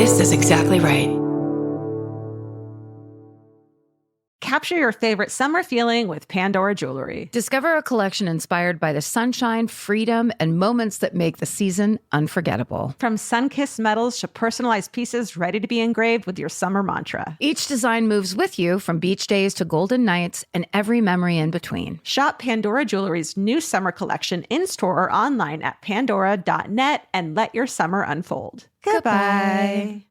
This is exactly right. Capture your favorite summer feeling with Pandora Jewelry. Discover a collection inspired by the sunshine, freedom, and moments that make the season unforgettable. From sun-kissed metals to personalized pieces ready to be engraved with your summer mantra. Each design moves with you from beach days to golden nights and every memory in between. Shop Pandora Jewelry's new summer collection in-store or online at pandora.net and let your summer unfold. Goodbye.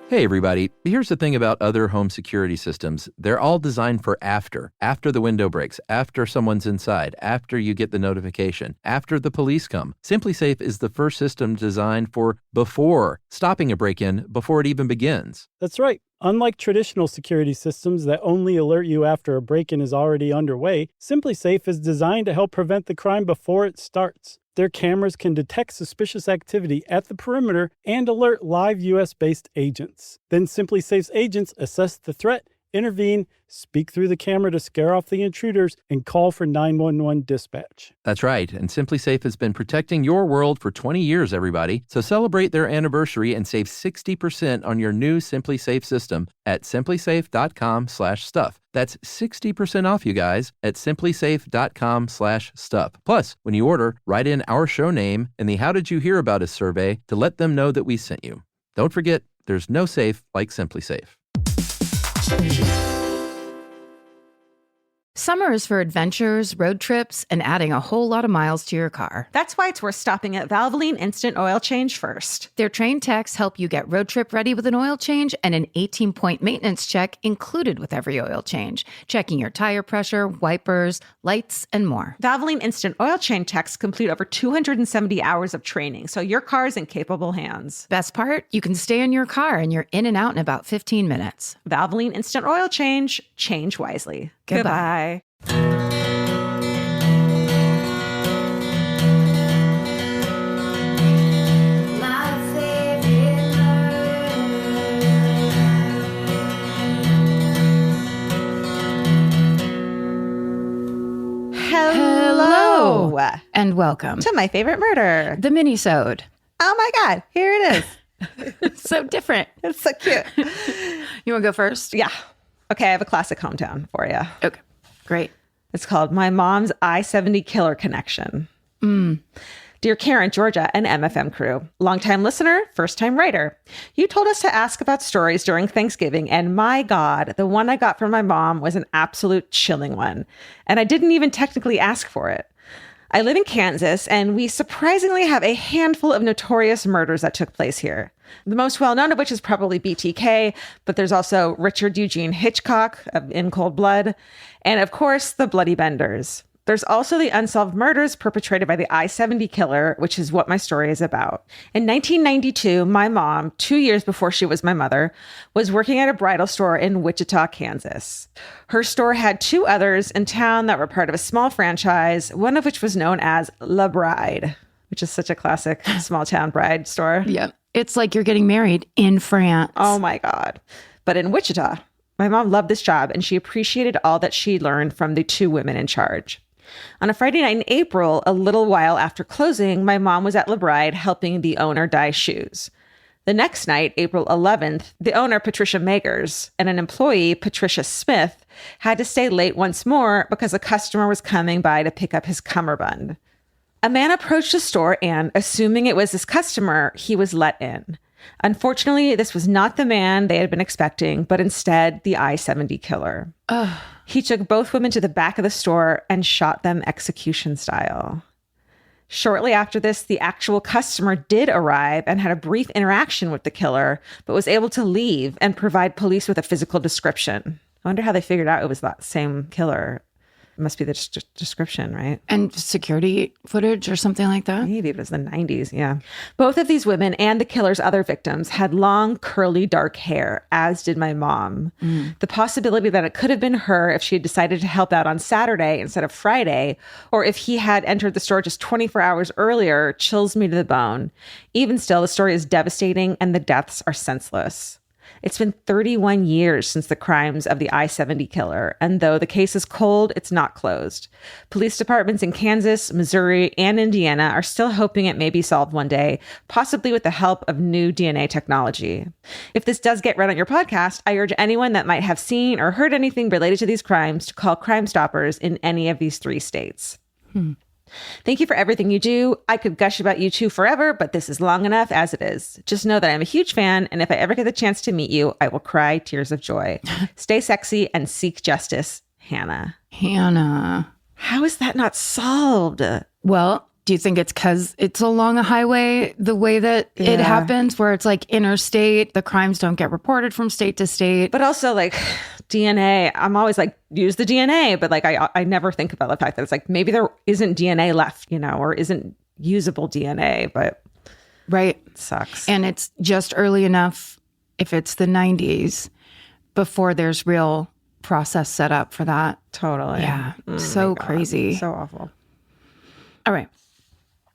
Hey everybody, here's the thing about other home security systems. They're all designed for after the window breaks, after someone's inside, after you get the notification, after the police come. SimpliSafe is the first system designed for before, stopping a break-in before it even begins. That's right. Unlike traditional security systems that only alert you after a break-in is already underway, SimpliSafe is designed to help prevent the crime before it starts. Their cameras can detect suspicious activity at the perimeter and alert live U.S.-based agents. Then SimpliSafe's agents assess the threat, intervene, speak through the camera to scare off the intruders, and call for 911 dispatch. That's right, and SimpliSafe has been protecting your world for 20 years, everybody. So celebrate their anniversary and save 60% on your new SimpliSafe system at simplisafe.com/stuff. That's 60% off, you guys, at simplisafe.com/stuff. Plus, when you order, write in our show name and the How Did You Hear About Us survey to let them know that we sent you. Don't forget, there's no safe like SimpliSafe. Summer is for adventures, road trips, and adding a whole lot of miles to your car. That's why it's worth stopping at Valvoline Instant Oil Change first. Their trained techs help you get road trip ready with an oil change and an 18-point maintenance check included with every oil change, checking your tire pressure, wipers, lights, and more. Valvoline Instant Oil Change techs complete over 270 hours of training, so your car's in capable hands. Best part? You can stay in your car and you're in and out in about 15 minutes. Valvoline Instant Oil Change. Change wisely. Goodbye. Hello. And welcome To my favorite murder. the Minisode. Oh my God, here it is. So different. It's so cute. You want to go first? Yeah. Okay, I have a classic hometown for you. Okay, great. It's called My Mom's I-70 Killer Connection. Dear Karen, Georgia, and MFM crew, longtime listener, first-time writer. You told us to ask about stories during Thanksgiving, and my God, the one I got from my mom was an absolute chilling one. And I didn't even technically ask for it. I live in Kansas, and we surprisingly have a handful of notorious murders that took place here. The most well-known of which is probably BTK, but there's also Richard Eugene Hitchcock of In Cold Blood, and of course, the Bloody Benders. There's also the unsolved murders perpetrated by the I-70 killer, which is what my story is about. In 1992, my mom, 2 years before she was my mother, was working at a bridal store in Wichita, Kansas. Her store had two others in town that were part of a small franchise, one of which was known as La Bride, which is such a classic small town bride store. Yeah. It's like you're getting married in France. Oh my God. But in Wichita, my mom loved this job and she appreciated all that she learned from the two women in charge. On a Friday night in April, a little while after closing, my mom was at La Bride helping the owner dye shoes. The next night, April 11th, the owner, Patricia Magers, and an employee, Patricia Smith, had to stay late once more because a customer was coming by to pick up his cummerbund. A man approached the store and, assuming it was his customer, he was let in. Unfortunately, this was not the man they had been expecting, but instead the I-70 killer. He took both women to the back of the store and shot them execution style. Shortly after this, the actual customer did arrive and had a brief interaction with the killer, but was able to leave and provide police with a physical description. I wonder how they figured out it was that same killer. It must be the description, right? And security footage or something like that? Maybe it was the 90s, yeah. Both of these women and the killer's other victims had long, curly, dark hair, as did my mom. The possibility that it could have been her if she had decided to help out on Saturday instead of Friday, or if he had entered the store just 24 hours earlier, chills me to the bone. Even still, the story is devastating and the deaths are senseless. It's been 31 years since the crimes of the I-70 killer, and though the case is cold, it's not closed. Police departments in Kansas, Missouri, and Indiana are still hoping it may be solved one day, possibly with the help of new DNA technology. If this does get read on your podcast, I urge anyone that might have seen or heard anything related to these crimes to call Crime Stoppers in any of these 3 states. Thank you for everything you do. I could gush about you two forever, but this is long enough as it is. Just know that I'm a huge fan, and if I ever get the chance to meet you, I will cry tears of joy. Stay sexy and seek justice, Hannah. Hannah. How is that not solved? Well, do you think it's because it's along a highway, the way that it happens, where it's like interstate, the crimes don't get reported from state to state? But also like DNA, I'm always like, use the DNA. But like, I never think about the fact that it's like, maybe there isn't DNA left, or isn't usable DNA, but right. It sucks. And it's just early enough, if it's the 90s, before there's real process set up for that. Totally. Yeah. So crazy. So awful. All right.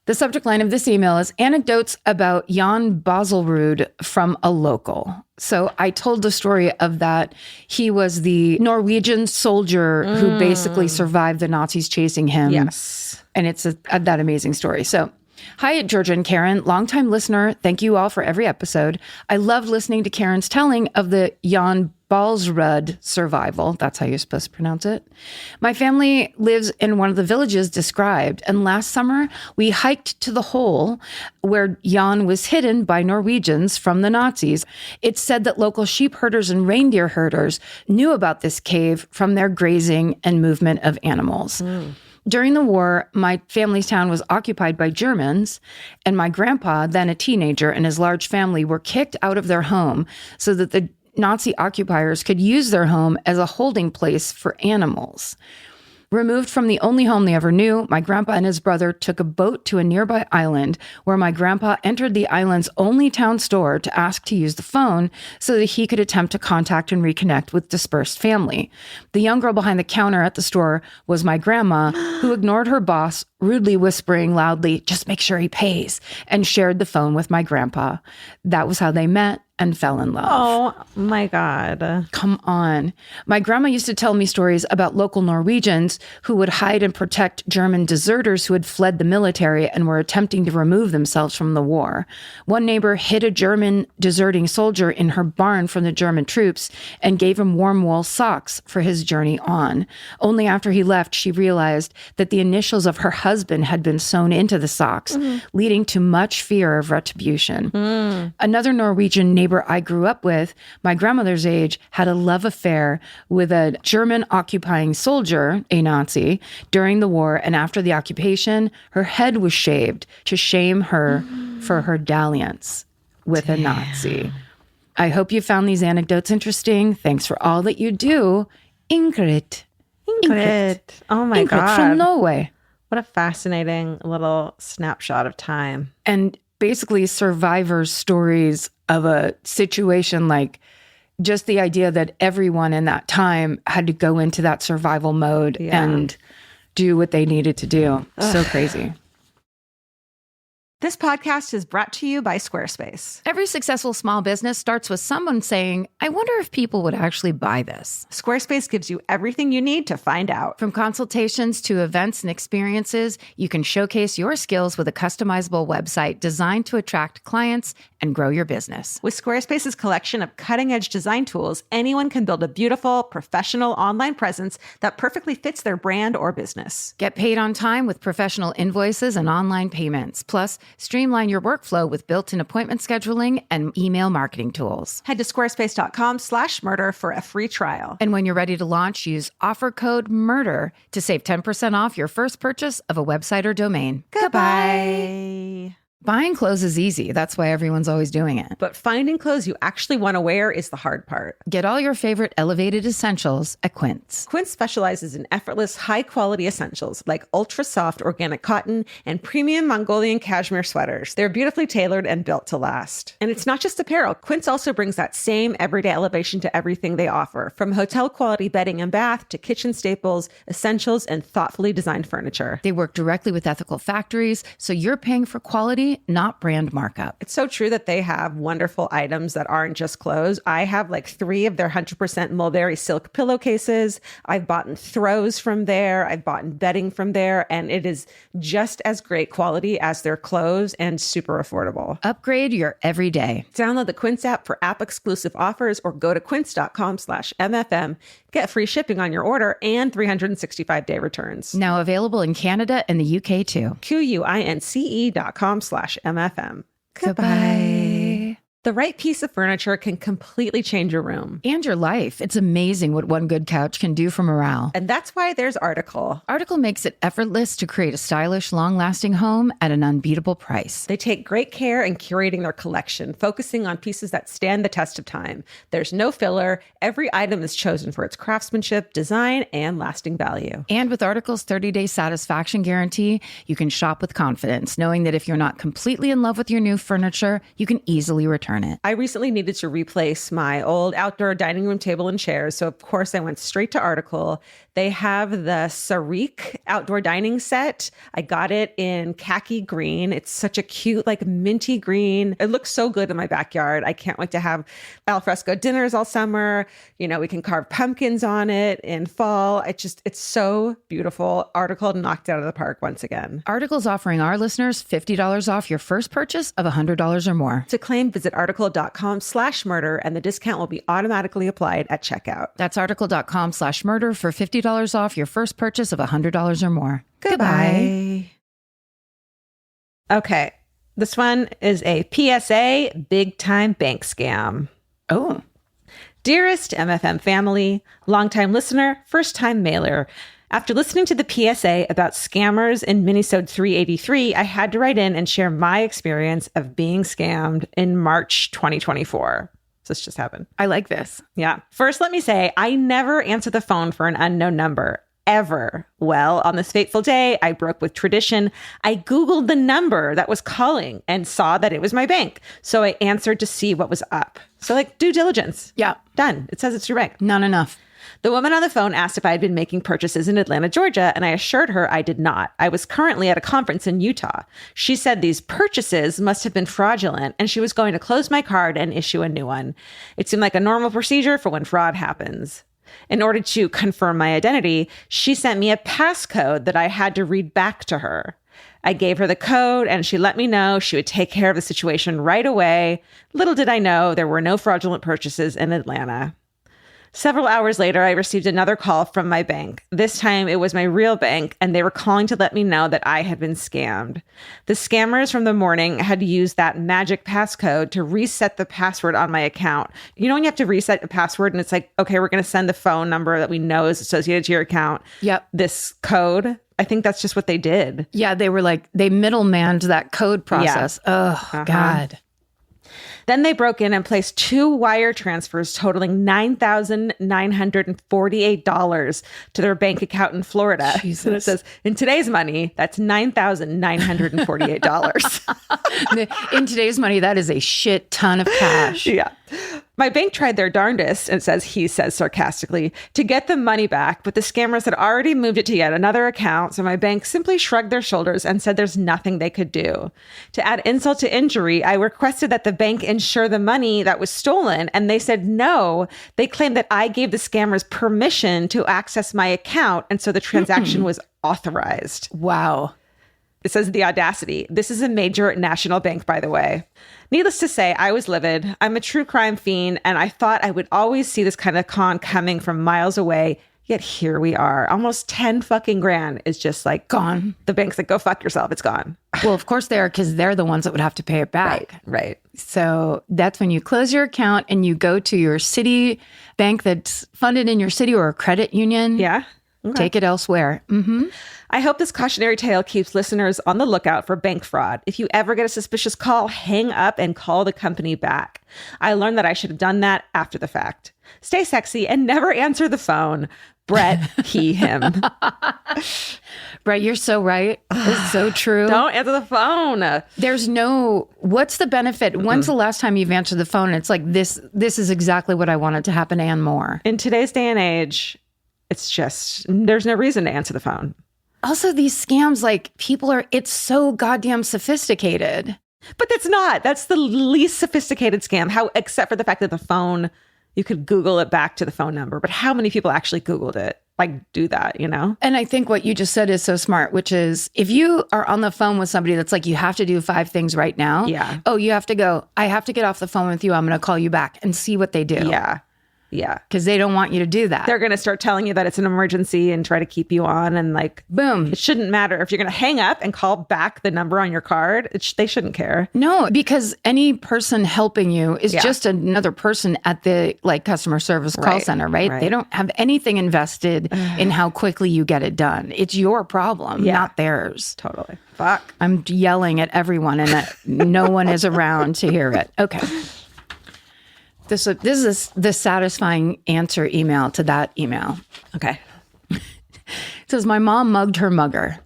The subject line of this email is anecdotes about Jan Baselrud from a local. So I told the story of that. He was the Norwegian soldier who basically survived the Nazis chasing him. Yes. And it's that amazing story. So, hi, Georgia and Karen, longtime listener. Thank you all for every episode. I loved listening to Karen's telling of the Jan Balsrud survival. That's how you're supposed to pronounce it. My family lives in one of the villages described, and last summer we hiked to the hole where Jan was hidden by Norwegians from the Nazis. It's said that local sheep herders and reindeer herders knew about this cave from their grazing and movement of animals. During the war, my family's town was occupied by Germans, and my grandpa, then a teenager, and his large family were kicked out of their home so that the Nazi occupiers could use their home as a holding place for animals. Removed from the only home they ever knew, my grandpa and his brother took a boat to a nearby island where my grandpa entered the island's only town store to ask to use the phone so that he could attempt to contact and reconnect with dispersed family. The young girl behind the counter at the store was my grandma, who ignored her boss, rudely whispering loudly, "Just make sure he pays," and shared the phone with my grandpa. That was how they met and fell in love. Oh my God. Come on. My grandma used to tell me stories about local Norwegians who would hide and protect German deserters who had fled the military and were attempting to remove themselves from the war. One neighbor hid a German deserting soldier in her barn from the German troops and gave him warm wool socks for his journey on. Only after he left, she realized that the initials of her husband had been sewn into the socks, leading to much fear of retribution. Another Norwegian neighbor I grew up with, my grandmother's age, had a love affair with a German occupying soldier, a Nazi, during the war, and after the occupation, her head was shaved to shame her for her dalliance with a Nazi. I hope you found these anecdotes interesting. Thanks for all that you do. Ingrid. Oh my Ingrid God. from Norway. What a fascinating little snapshot of time. And basically survivors' stories of a situation, like just the idea that everyone in that time had to go into that survival mode and do what they needed to do. So crazy. This podcast is brought to you by Squarespace. Every successful small business starts with someone saying, I wonder if people would actually buy this. Squarespace gives you everything you need to find out. From consultations to events and experiences, you can showcase your skills with a customizable website designed to attract clients and grow your business. With Squarespace's collection of cutting-edge design tools, anyone can build a beautiful, professional online presence that perfectly fits their brand or business. Get paid on time with professional invoices and online payments. Plus, streamline your workflow with built-in appointment scheduling and email marketing tools. Head to squarespace.com/murder for a free trial. And when you're ready to launch, use offer code MURDER to save 10% off your first purchase of a website or domain. Goodbye. Buying clothes is easy. That's why everyone's always doing it. But finding clothes you actually want to wear is the hard part. Get all your favorite elevated essentials at Quince. Quince specializes in effortless, high-quality essentials like ultra-soft organic cotton and premium Mongolian cashmere sweaters. They're beautifully tailored and built to last. And it's not just apparel. Quince also brings that same everyday elevation to everything they offer, from hotel-quality bedding and bath to kitchen staples, essentials, and thoughtfully designed furniture. They work directly with ethical factories, so you're paying for quality quality, not brand markup. It's so true that they have wonderful items that aren't just clothes. I have like 3 of their 100% mulberry silk pillowcases. I've bought throws from there. I've bought bedding from there. And it is just as great quality as their clothes and super affordable. Upgrade your everyday. Download the Quince app for app-exclusive offers or go to quince.com/MFM. Get free shipping on your order and 365-day returns. Now available in Canada and the UK too. QUINCE.com/MFM. Goodbye. The right piece of furniture can completely change your room. And your life. It's amazing what one good couch can do for morale. And that's why there's Article. Article makes it effortless to create a stylish, long-lasting home at an unbeatable price. They take great care in curating their collection, focusing on pieces that stand the test of time. There's no filler. Every item is chosen for its craftsmanship, design, and lasting value. And with Article's 30-day satisfaction guarantee, you can shop with confidence, knowing that if you're not completely in love with your new furniture, you can easily return it. I recently needed to replace my old outdoor dining room table and chairs, so of course I went straight to Article. They have the Sarik outdoor dining set. I got it in khaki green. It's such a cute, like minty green. It looks so good in my backyard. I can't wait to have alfresco dinners all summer. You know, we can carve pumpkins on it in fall. It's so beautiful. Article knocked it out of the park once again. Article's offering our listeners $50 off your first purchase of $100 or more. To claim, visit article.com/murder, and the discount will be automatically applied at checkout. That's article.com/murder for $50 off your first purchase of $100 or more. Goodbye. Okay. This one is a PSA big time bank scam. Oh. Dearest MFM family, longtime listener, first time mailer. After listening to the PSA about scammers in Minisode 383, I had to write in and share my experience of being scammed in March 2024. So this just happened. I like this. Yeah. First, let me say, I never answer the phone for an unknown number, ever. Well, on this fateful day, I broke with tradition. I Googled the number that was calling and saw that it was my bank. So I answered to see what was up. So like due diligence. Yeah. Done. It says it's your bank. Not enough. The woman on the phone asked if I had been making purchases in Atlanta, Georgia, and I assured her I did not. I was currently at a conference in Utah. She said these purchases must have been fraudulent, and she was going to close my card and issue a new one. It seemed like a normal procedure for when fraud happens. In order to confirm my identity, she sent me a passcode that I had to read back to her. I gave her the code, and she let me know she would take care of the situation right away. Little did I know there were no fraudulent purchases in Atlanta. Several hours later, I received another call from my bank. This time it was my real bank, and they were calling to let me know that I had been scammed. The scammers from the morning had used that magic passcode to reset the password on my account. You know when you have to reset a password and it's like, okay, we're going to send the phone number that we know is associated to your account. Yep. This code. I think that's just what they did. Yeah, they were like, they middlemanned that code process. Yeah. Oh, God. Then they broke in and placed 2 wire transfers totaling $9,948 to their bank account in Florida. Jesus. And it says, in today's money, that's $9,948. In today's money, that is a shit ton of cash. Yeah. My bank tried their darndest, and he says sarcastically, to get the money back, but the scammers had already moved it to yet another account, so my bank simply shrugged their shoulders and said there's nothing they could do. To add insult to injury, I requested that the bank insure the money that was stolen, and they said no. They claimed that I gave the scammers permission to access my account, and so the transaction was authorized. Wow. It says the audacity. This is a major national bank, by the way. Needless to say, I was livid. I'm a true crime fiend, and I thought I would always see this kind of con coming from miles away. Yet here we are. Almost 10 fucking grand is just like gone. The bank's like, go fuck yourself. It's gone. Well, of course they are, because they're the ones that would have to pay it back. Right. So that's when you close your account and you go to your city bank that's funded in your city or a credit union. Yeah. Okay. Take it elsewhere. Mm-hmm. I hope this cautionary tale keeps listeners on the lookout for bank fraud. If you ever get a suspicious call, hang up and call the company back. I learned that I should have done that after the fact. Stay sexy and never answer the phone. Brett, he, him. Brett, you're so right. It's so true. Don't answer the phone. There's no, what's the benefit? When's the last time you've answered the phone? It's like, this is exactly what I wanted to happen and more. In today's day and age, it's just, there's no reason to answer the phone. Also, these scams, like it's so goddamn sophisticated. But that's the least sophisticated scam. Except for the fact that the phone, you could Google it back to the phone number. But how many people actually Googled it? Like, do that, you know? And I think what you just said is so smart, which is if you are on the phone with somebody that's like, you have to do 5 things right now. Yeah. Oh, you have to go, I have to get off the phone with you. I'm going to call you back and see what they do. Yeah. Yeah. Because they don't want you to do that. They're going to start telling you that it's an emergency and try to keep you on. And like, boom. It shouldn't matter. If you're going to hang up and call back the number on your card, they shouldn't care. No, because any person helping you is just another person at the like customer service call center, right? They don't have anything invested in how quickly you get it done. It's your problem, not theirs. Totally. Fuck. I'm yelling at everyone and no one is around to hear it. Okay. This is the satisfying answer email to that email. Okay. It says, my mom mugged her mugger.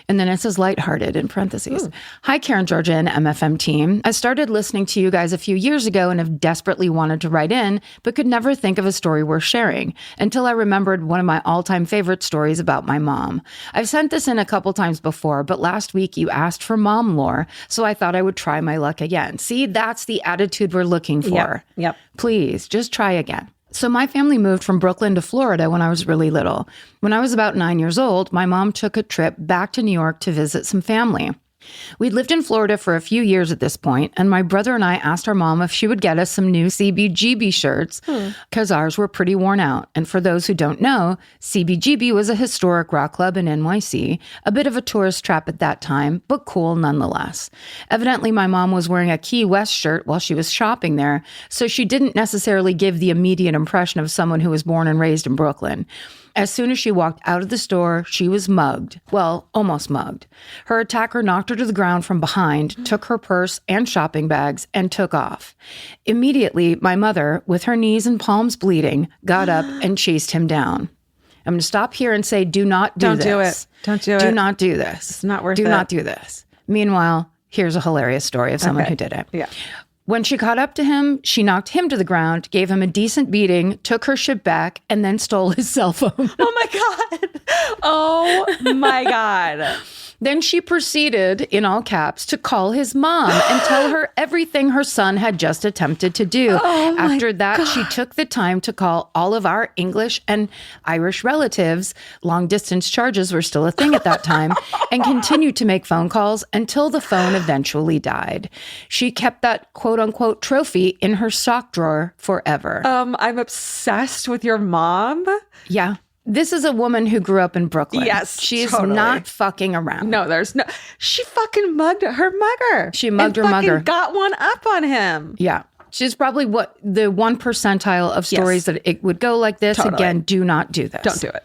And then it says lighthearted in parentheses. Ooh. Hi, Karen, Georgia, and MFM team. I started listening to you guys a few years ago and have desperately wanted to write in, but could never think of a story worth sharing until I remembered one of my all-time favorite stories about my mom. I've sent this in a couple times before, but last week you asked for mom lore, so I thought I would try my luck again. See, that's the attitude we're looking for. Yep. Please, just try again. So my family moved from Brooklyn to Florida when I was really little. When I was about 9 years old, my mom took a trip back to New York to visit some family. We'd lived in Florida for a few years at this point, and my brother and I asked our mom if she would get us some new CBGB shirts because ours were pretty worn out. And for those who don't know, CBGB was a historic rock club in NYC, a bit of a tourist trap at that time, but cool nonetheless. Evidently, my mom was wearing a Key West shirt while she was shopping there, so she didn't necessarily give the immediate impression of someone who was born and raised in Brooklyn. As soon as she walked out of the store, she was mugged. Well, almost mugged. Her attacker knocked her to the ground from behind, took her purse and shopping bags, and took off. Immediately, my mother, with her knees and palms bleeding, got up and chased him down. I'm going to stop here and say, do not do this. Don't do it. Don't do it. Do not do this. It's not worth it. Do not do this. Meanwhile, here's a hilarious story of someone who did it. Yeah. When she caught up to him, she knocked him to the ground, gave him a decent beating, took her shit back, and then stole his cell phone. Oh my God. Oh my God. Then she proceeded, in all caps, to call his mom and tell her everything her son had just attempted to do. Oh After that, she took the time to call all of our English and Irish relatives. Long distance charges were still a thing at that time, and continued to make phone calls until the phone eventually died. She kept that quote unquote trophy in her sock drawer forever. I'm obsessed with your mom. Yeah. This is a woman who grew up in Brooklyn. Yes, She's totally. not fucking around. No, she fucking mugged her mugger. She mugged her and mugger. Got one up on him. Yeah. She's probably the 1 percentile of stories that it would go like this. Totally. Again, do not do this. Don't do it.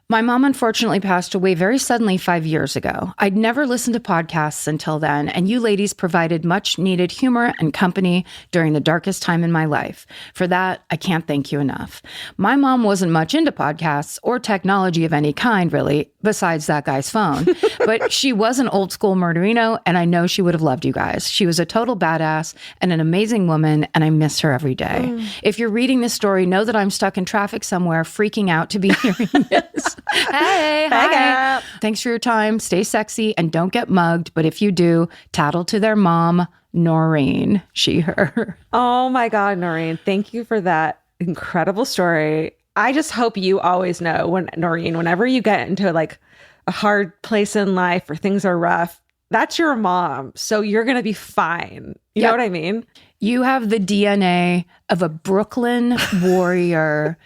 My mom unfortunately passed away very suddenly 5 years ago. I'd never listened to podcasts until then, and you ladies provided much needed humor and company during the darkest time in my life. For that, I can't thank you enough. My mom wasn't much into podcasts or technology of any kind, really, besides that guy's phone. But she was an old school murderino, and I know she would have loved you guys. She was a total badass and an amazing woman, and I miss her every day. If you're reading this story, know that I'm stuck in traffic somewhere, freaking out to be hearing this. Hey, hi. Thanks for your time. Stay sexy and don't get mugged. But if you do, tattle to their mom, Noreen. She, her. Oh my God, Noreen. Thank you for that incredible story. I just hope you always know Noreen, whenever you get into like a hard place in life or things are rough, that's your mom. So you're going to be fine. You know what I mean? You have the DNA of a Brooklyn warrior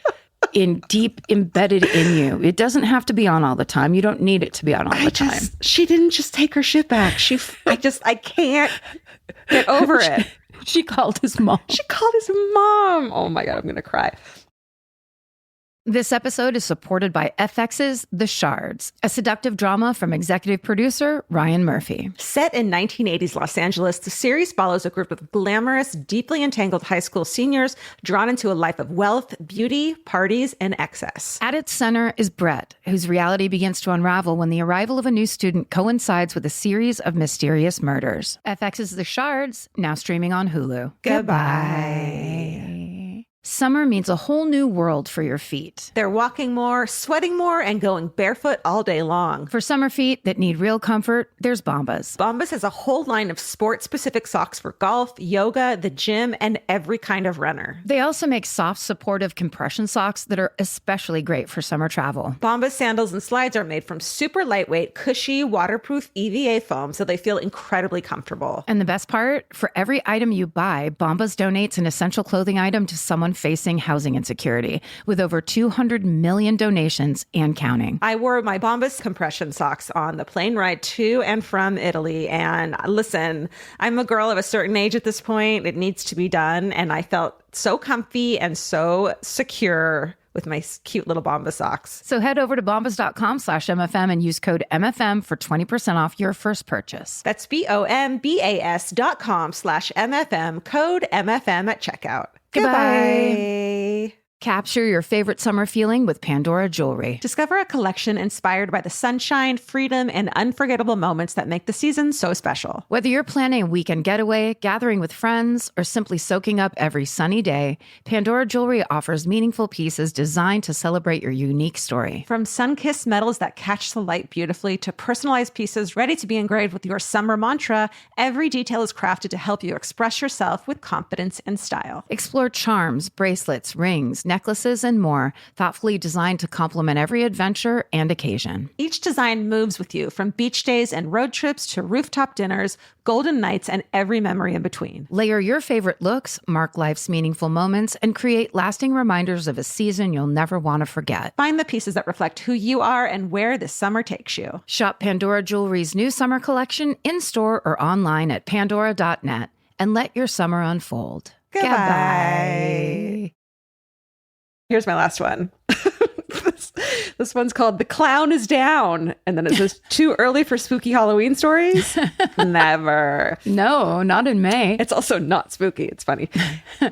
deep embedded in you. It doesn't have to be on all the time. You don't need it to be on all the time. She didn't just take her shit back. I can't get over it. She called his mom. She called his mom. Oh my God, I'm going to cry. This episode is supported by FX's The Shards, a seductive drama from executive producer Ryan Murphy. Set in 1980s Los Angeles, the series follows a group of glamorous, deeply entangled high school seniors drawn into a life of wealth, beauty, parties, and excess. At its center is Brett, whose reality begins to unravel when the arrival of a new student coincides with a series of mysterious murders. FX's The Shards, now streaming on Hulu. Goodbye. Summer means a whole new world for your feet. They're walking more, sweating more, and going barefoot all day long. For summer feet that need real comfort, there's Bombas. Bombas has a whole line of sport-specific socks for golf, yoga, the gym, and every kind of runner. They also make soft, supportive compression socks that are especially great for summer travel. Bombas sandals and slides are made from super lightweight, cushy, waterproof EVA foam, so they feel incredibly comfortable. And the best part, for every item you buy, Bombas donates an essential clothing item to someone facing housing insecurity, with over 200 million donations and counting. I wore my Bombas compression socks on the plane ride to and from Italy. And listen, I'm a girl of a certain age at this point. It needs to be done. And I felt so comfy and so secure with my cute little Bombas socks. So head over to bombas.com/MFM and use code MFM for 20% off your first purchase. That's BOMBAS.com/MFM, code MFM at checkout. Goodbye. Capture your favorite summer feeling with Pandora Jewelry. Discover a collection inspired by the sunshine, freedom, and unforgettable moments that make the season so special. Whether you're planning a weekend getaway, gathering with friends, or simply soaking up every sunny day, Pandora Jewelry offers meaningful pieces designed to celebrate your unique story. From sun-kissed metals that catch the light beautifully to personalized pieces ready to be engraved with your summer mantra, every detail is crafted to help you express yourself with confidence and style. Explore charms, bracelets, rings, necklaces, and more, thoughtfully designed to complement every adventure and occasion. Each design moves with you, from beach days and road trips to rooftop dinners, golden nights, and every memory in between. Layer your favorite looks, mark life's meaningful moments, and create lasting reminders of a season you'll never want to forget. Find the pieces that reflect who you are and where this summer takes you. Shop Pandora Jewelry's new summer collection in-store or online at pandora.net and let your summer unfold. Goodbye. Here's my last one. This one's called The Clown is Down. And then it says, too early for spooky Halloween stories? Never. No, not in May. It's also not spooky. It's funny.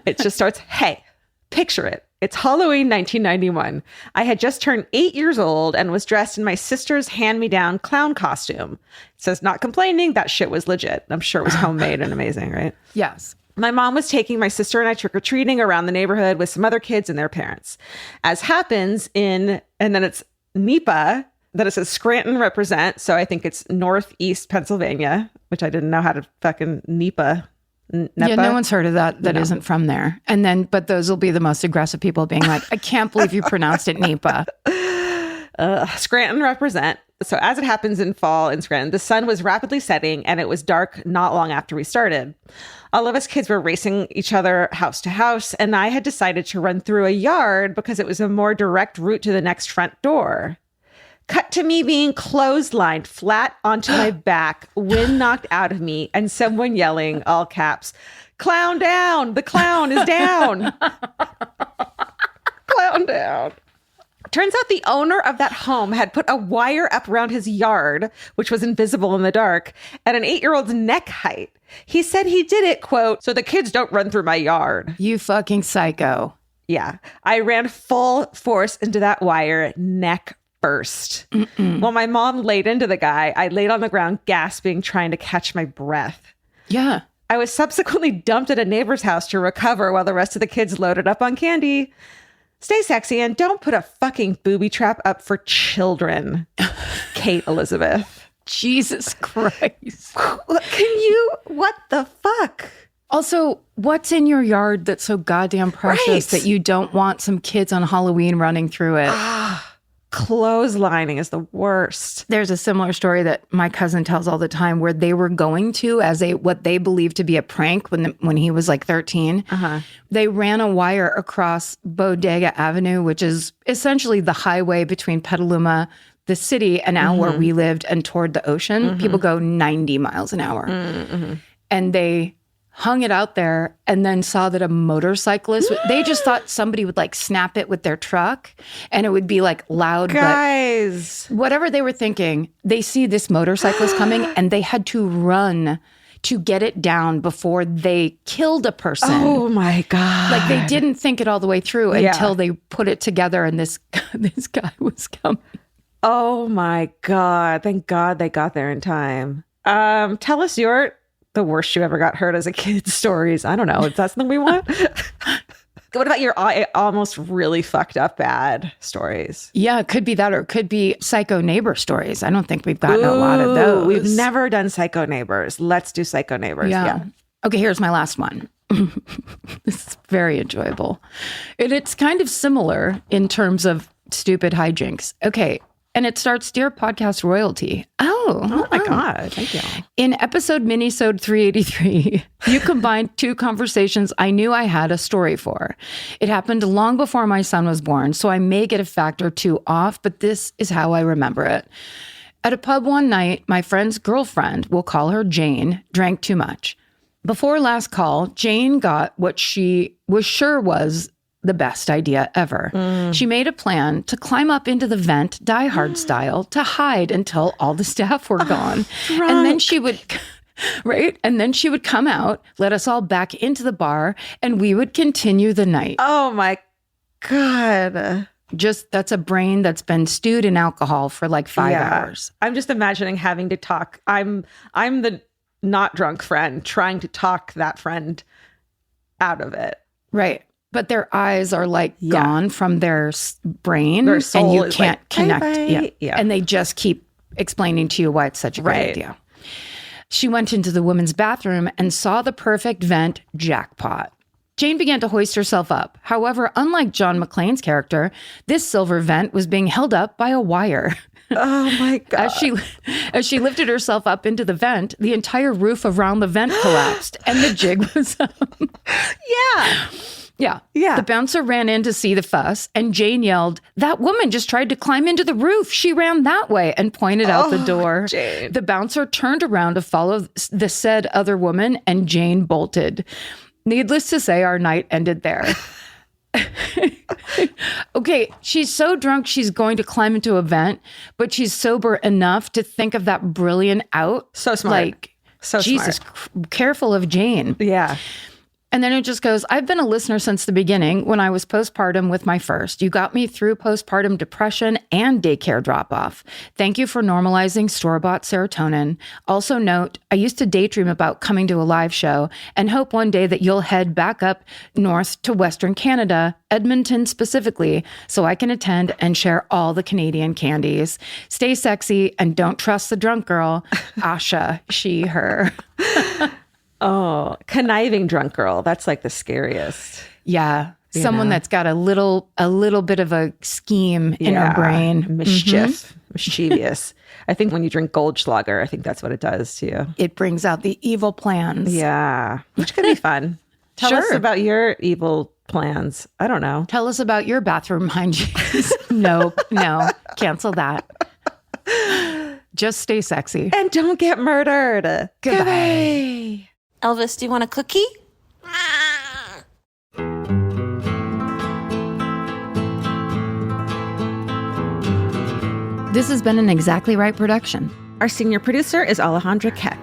It just starts, hey, picture it. It's Halloween 1991. I had just turned 8 years old and was dressed in my sister's hand-me-down clown costume. It says, not complaining, that shit was legit. I'm sure it was homemade and amazing, right? Yes. My mom was taking my sister and I trick-or-treating around the neighborhood with some other kids and their parents. As happens and then it's NEPA, that it says Scranton represent. So I think it's Northeast Pennsylvania, which I didn't know how to fucking NEPA. Yeah, no one's heard of that isn't from there. And then, but those will be the most aggressive people being like, I can't believe you pronounced it NEPA. Scranton represent. So as it happens in fall in Scranton, the sun was rapidly setting and it was dark not long after we started. All of us kids were racing each other house to house, and I had decided to run through a yard because it was a more direct route to the next front door. Cut to me being clotheslined flat onto my back, wind knocked out of me, and someone yelling, all caps, "Clown down! The clown is down!" Clown down. Turns out the owner of that home had put a wire up around his yard, which was invisible in the dark, at an 8-year-old's neck height. He said he did it, quote, so the kids don't run through my yard. You fucking psycho. Yeah. I ran full force into that wire, neck first. While my mom laid into the guy, I laid on the ground gasping, trying to catch my breath. Yeah. I was subsequently dumped at a neighbor's house to recover while the rest of the kids loaded up on candy. Stay sexy and don't put a fucking booby trap up for children. Kate Elizabeth. Jesus Christ. What the fuck? Also, what's in your yard that's so goddamn precious that you don't want some kids on Halloween running through it? Clotheslining is the worst. There's a similar story that my cousin tells all the time where they were going to as what they believed to be a prank when he was like 13. They ran a wire across Bodega Avenue, which is essentially the highway between Petaluma, the city, and now where we lived, and toward the ocean. People go 90 miles an hour. And they hung it out there and then saw that a motorcyclist, they just thought somebody would like snap it with their truck and it would be like loud. Guys. But whatever they were thinking, they see this motorcyclist coming and they had to run to get it down before they killed a person. Oh my God. Like they didn't think it all the way through until they put it together and this guy was coming. Oh my God. Thank God they got there in time. Tell us the worst you ever got hurt as a kid stories. I don't know. Is that something we want? What about your almost really fucked up bad stories? Yeah, it could be that, or it could be psycho neighbor stories. I don't think we've gotten a lot of those. We've never done psycho neighbors. Let's do psycho neighbors. Yeah. Okay, here's my last one. This is very enjoyable. It's kind of similar in terms of stupid hijinks. Okay. And it starts, Dear Podcast Royalty. Oh my God. Thank you. In episode Minisode 383, you combined two conversations I knew I had a story for. It happened long before my son was born, so I may get a fact or two off, but this is how I remember it. At a pub one night, my friend's girlfriend, we'll call her Jane, drank too much. Before last call, Jane got what she was sure was the best idea ever. She made a plan to climb up into the vent, Die Hard style, to hide until all the staff were gone. And then she would, right? And then she would come out, let us all back into the bar, and we would continue the night. Oh my God. That's a brain that's been stewed in alcohol for like 5 hours. I'm just imagining having to talk. I'm the not drunk friend trying to talk that friend out of it. Right. But their eyes are like gone from their brain, their soul and you is can't like, connect. bye-bye. Yeah. And they just keep explaining to you why it's such a great idea. She went into the women's bathroom and saw the perfect vent. Jackpot. Jane began to hoist herself up. However, unlike John McClane's character, this silver vent was being held up by a wire. Oh my God. As she lifted herself up into the vent, the entire roof around the vent collapsed and the jig was up. Yeah. The bouncer ran in to see the fuss, and Jane yelled, "That woman just tried to climb into the roof. She ran that way," and pointed out the door. Jane. The bouncer turned around to follow the said other woman, and Jane bolted. Needless to say, our night ended there. Okay, she's so drunk she's going to climb into a vent, but she's sober enough to think of that brilliant out. So smart. Like, so Jesus, smart. Careful of Jane. Yeah. And then it just goes, I've been a listener since the beginning when I was postpartum with my first. You got me through postpartum depression and daycare drop-off. Thank you for normalizing store-bought serotonin. Also note, I used to daydream about coming to a live show and hope one day that you'll head back up north to Western Canada, Edmonton specifically, so I can attend and share all the Canadian candies. Stay sexy and don't trust the drunk girl. Asha, she, her. Oh, conniving drunk girl. That's like the scariest. Yeah. Someone that's got a little bit of a scheme in her brain. Mischievous. I think when you drink Goldschlager, I think that's what it does to you. It brings out the evil plans. Yeah. Which could be fun. Tell us about your evil plans. I don't know. Tell us about your bathroom hijinks. No, cancel that. Just stay sexy. And don't get murdered. Goodbye. Elvis, do you want a cookie? This has been an Exactly Right production. Our senior producer is Alejandra Keck.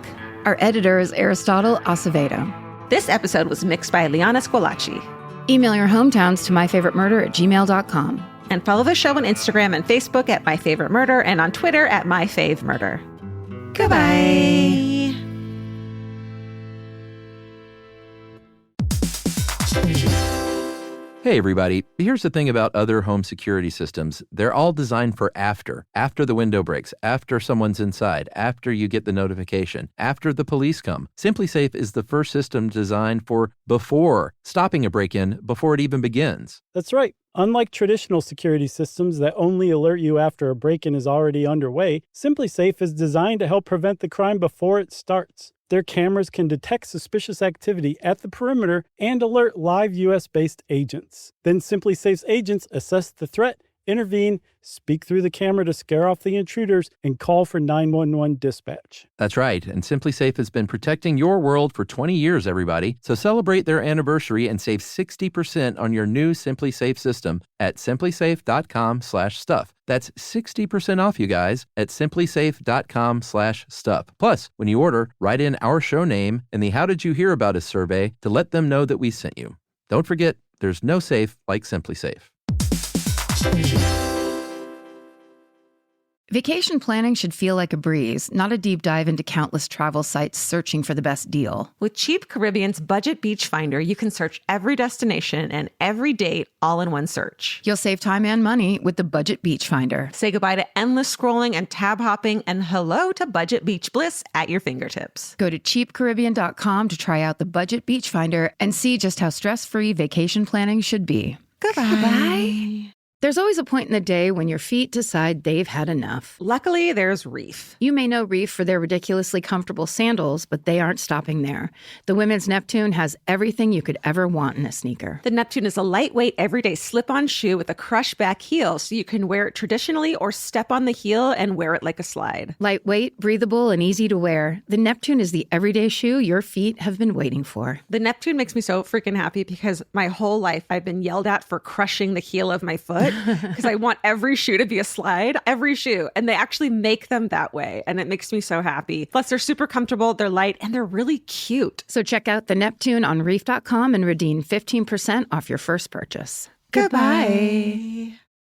Our editor is Aristotle Acevedo. This episode was mixed by Liana Squilacci. Email your hometowns to myfavoritemurder@gmail.com. And follow the show on Instagram and Facebook at My Favorite Murder and on Twitter at My Fave Murder. Goodbye. Hey, everybody. Here's the thing about other home security systems. They're all designed for after the window breaks, after someone's inside, after you get the notification, after the police come. SimpliSafe is the first system designed for before, stopping a break-in before it even begins. That's right. Unlike traditional security systems that only alert you after a break-in is already underway, SimpliSafe is designed to help prevent the crime before it starts. Their cameras can detect suspicious activity at the perimeter and alert live U.S.-based agents. Then SimpliSafe's agents assess the threat, intervene, speak through the camera to scare off the intruders, and call for 911 dispatch. That's right, and SimpliSafe has been protecting your world for 20 years, everybody. So celebrate their anniversary and save 60% on your new SimpliSafe system at simplisafe.com/stuff. That's 60% off, you guys, at simplisafe.com/stuff. Plus, when you order, write in our show name and the How Did You Hear About Us survey to let them know that we sent you. Don't forget, there's no safe like SimpliSafe. Vacation planning should feel like a breeze, not a deep dive into countless travel sites searching for the best deal. With Cheap Caribbean's Budget Beach Finder, you can search every destination and every date all in one search. You'll save time and money with the Budget Beach Finder. Say goodbye to endless scrolling and tab hopping, and hello to budget beach bliss at your fingertips. Go to cheapcaribbean.com to try out the Budget Beach Finder and see just how stress-free vacation planning should be. Goodbye. There's always a point in the day when your feet decide they've had enough. Luckily, there's Reef. You may know Reef for their ridiculously comfortable sandals, but they aren't stopping there. The women's Neptune has everything you could ever want in a sneaker. The Neptune is a lightweight, everyday slip-on shoe with a crushed back heel, so you can wear it traditionally or step on the heel and wear it like a slide. Lightweight, breathable, and easy to wear, the Neptune is the everyday shoe your feet have been waiting for. The Neptune makes me so freaking happy because my whole life I've been yelled at for crushing the heel of my foot because I want every shoe to be a slide, every shoe. And they actually make them that way. And it makes me so happy. Plus, they're super comfortable, they're light, and they're really cute. So check out the Neptune on reef.com and redeem 15% off your first purchase. Goodbye.